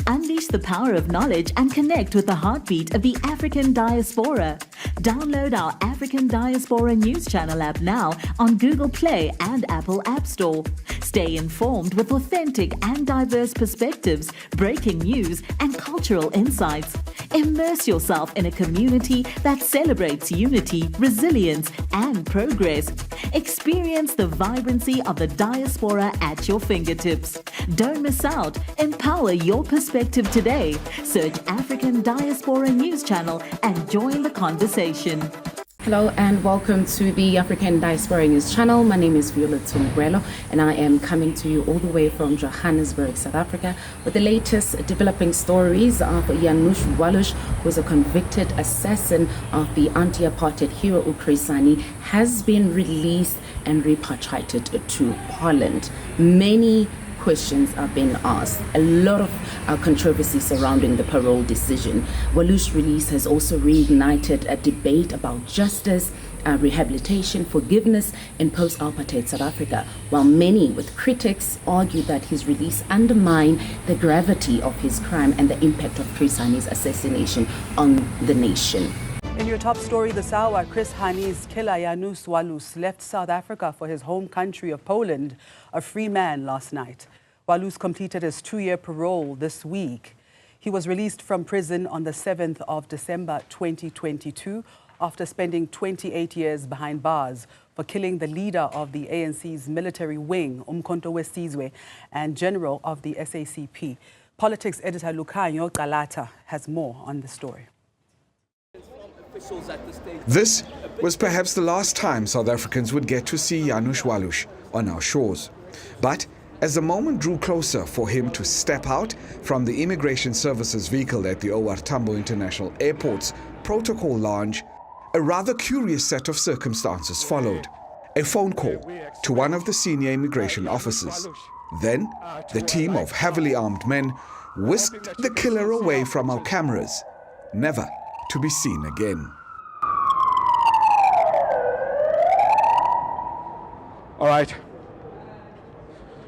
Unleash the power of knowledge and connect with the heartbeat of the African diaspora. Download our African Diaspora News Channel app now on Google Play and Apple App Store. Stay informed with authentic and diverse perspectives, breaking news, and cultural insights. Immerse yourself in a community that celebrates unity, resilience, and progress. Experience the vibrancy of the diaspora at your fingertips. Don't miss out. Empower your perspective today. Search African Diaspora News Channel and join the conversation. Hello and welcome to the African Diaspora News Channel. My name is Vuyo Mgwelo and I am coming to you all the way from Johannesburg, South Africa with the latest developing stories of Janusz Walusz, who is a convicted assassin of the anti-apartheid hero Chris Hani, has been released and repatriated to Poland. Many questions are being asked. A lot of controversy surrounding the parole decision. Walusz's release has also reignited a debate about justice, rehabilitation, forgiveness in post-apartheid South Africa, while many with critics argue that his release undermines the gravity of his crime and the impact of Chris Hani's assassination on the nation. In your top story this hour, Chris Hani's killer Janusz Walusz left South Africa for his home country of Poland, a free man, last night. Walusz completed his 2-year parole this week. He was released from prison on the 7th of December 2022 after spending 28 years behind bars for killing the leader of the ANC's military wing, Umkhonto weSizwe, and general of the SACP. Politics editor Lukhanyo Galata has more on the story. This was perhaps the last time South Africans would get to see Janusz Walusz on our shores. But as the moment drew closer for him to step out from the Immigration Services vehicle at the O.R. Tambo International Airport's protocol lounge, a rather curious set of circumstances followed. A phone call to one of the senior immigration officers. Then, the team of heavily armed men whisked the killer away from our cameras, never to be seen again.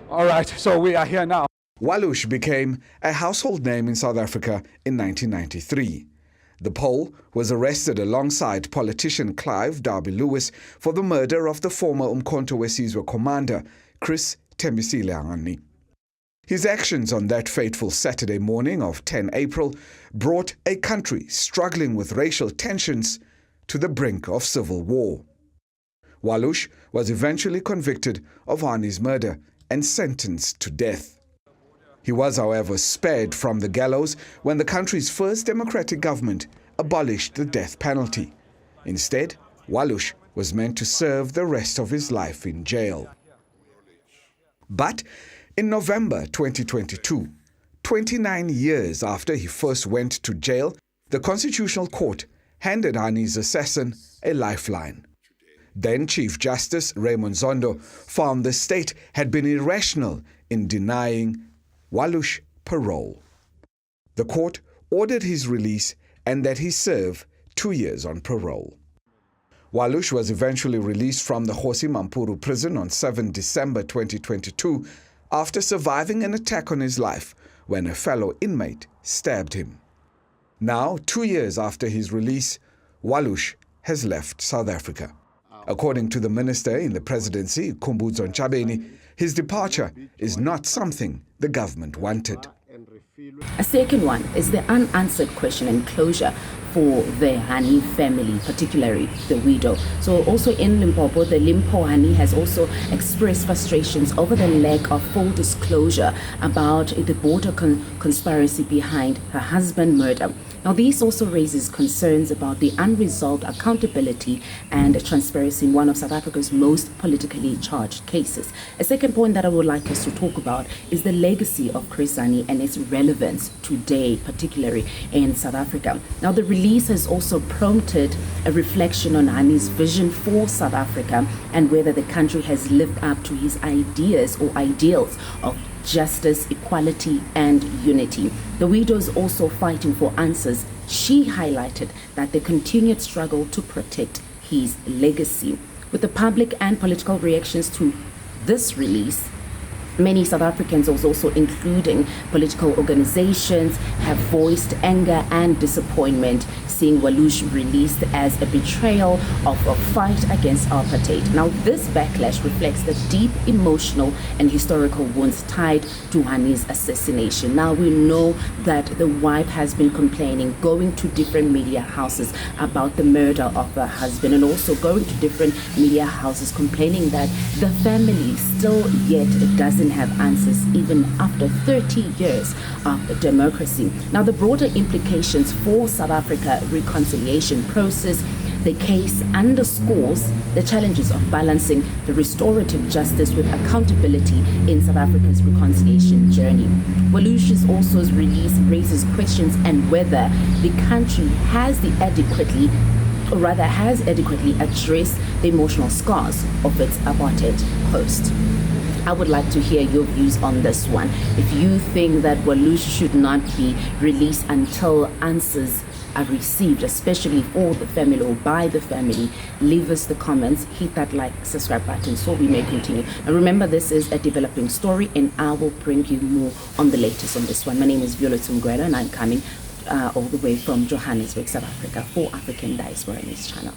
All right, so we are here now. Walusz became a household name in South Africa in 1993. The Pole was arrested alongside politician Clive Derby-Lewis for the murder of the former Umkhonto weSizwe commander, Chris Hani. His actions on that fateful Saturday morning of 10 April brought a country struggling with racial tensions to the brink of civil war. Walusz was eventually convicted of Hani's murder and sentenced to death. He was, however, spared from the gallows when the country's first democratic government abolished the death penalty. Instead, Walusz was meant to serve the rest of his life in jail. But in November 2022, 29 years after he first went to jail, the Constitutional Court handed Hani's assassin a lifeline. Then Chief Justice Raymond Zondo found the state had been irrational in denying Walusz parole. The court ordered his release and that he serve 2 years on parole. Walusz was eventually released from the Kgosi Mampuru prison on 7 December 2022 after surviving an attack on his life when a fellow inmate stabbed him. Now, 2 years after his release, Walusz has left South Africa. According to the minister in the presidency, Khumbudzo Ntshabeni, his departure is not something the government wanted. A second one is the unanswered question and closure for the Hani family, particularly the widow. So also in Limpopo, the Limpo Hani has also expressed frustrations over the lack of full disclosure about the border conspiracy behind her husband's murder. Now, this also raises concerns about the unresolved accountability and transparency in one of South Africa's most politically charged cases. A second point that I would like us to talk about is the legacy of Chris Hani and its relevance today, particularly in South Africa. Now, the release has also prompted a reflection on Hani's vision for South Africa and whether the country has lived up to his ideas or ideals of justice, equality, and unity. The widow is also fighting for answers. She highlighted that the continued struggle to protect his legacy. With the public and political reactions to this release, Many South Africans, also including political organizations, have voiced anger and disappointment seeing Walush released as a betrayal of a fight against apartheid. Now, this backlash reflects the deep emotional and historical wounds tied to Hani's assassination. Now, we know that the wife has been complaining, going to different media houses about the murder of her husband, and also going to different media houses complaining that the family still yet doesn't have answers even after 30 years of democracy. Now, the broader implications for South Africa reconciliation process, the case underscores the challenges of balancing the restorative justice with accountability in South Africa's reconciliation journey. Walush's also release raises questions on whether the country has adequately addressed the emotional scars of its apartheid post. I would like to hear your views on this one. If you think that Walush should not be released until answers are received, especially for the family or by the family, leave us the comments, hit that like, subscribe button so we may continue. And remember, this is a developing story and I will bring you more on the latest on this one. My name is Vuyo Mgwelo and I'm coming all the way from Johannesburg, South Africa for African Diaspora News Channel.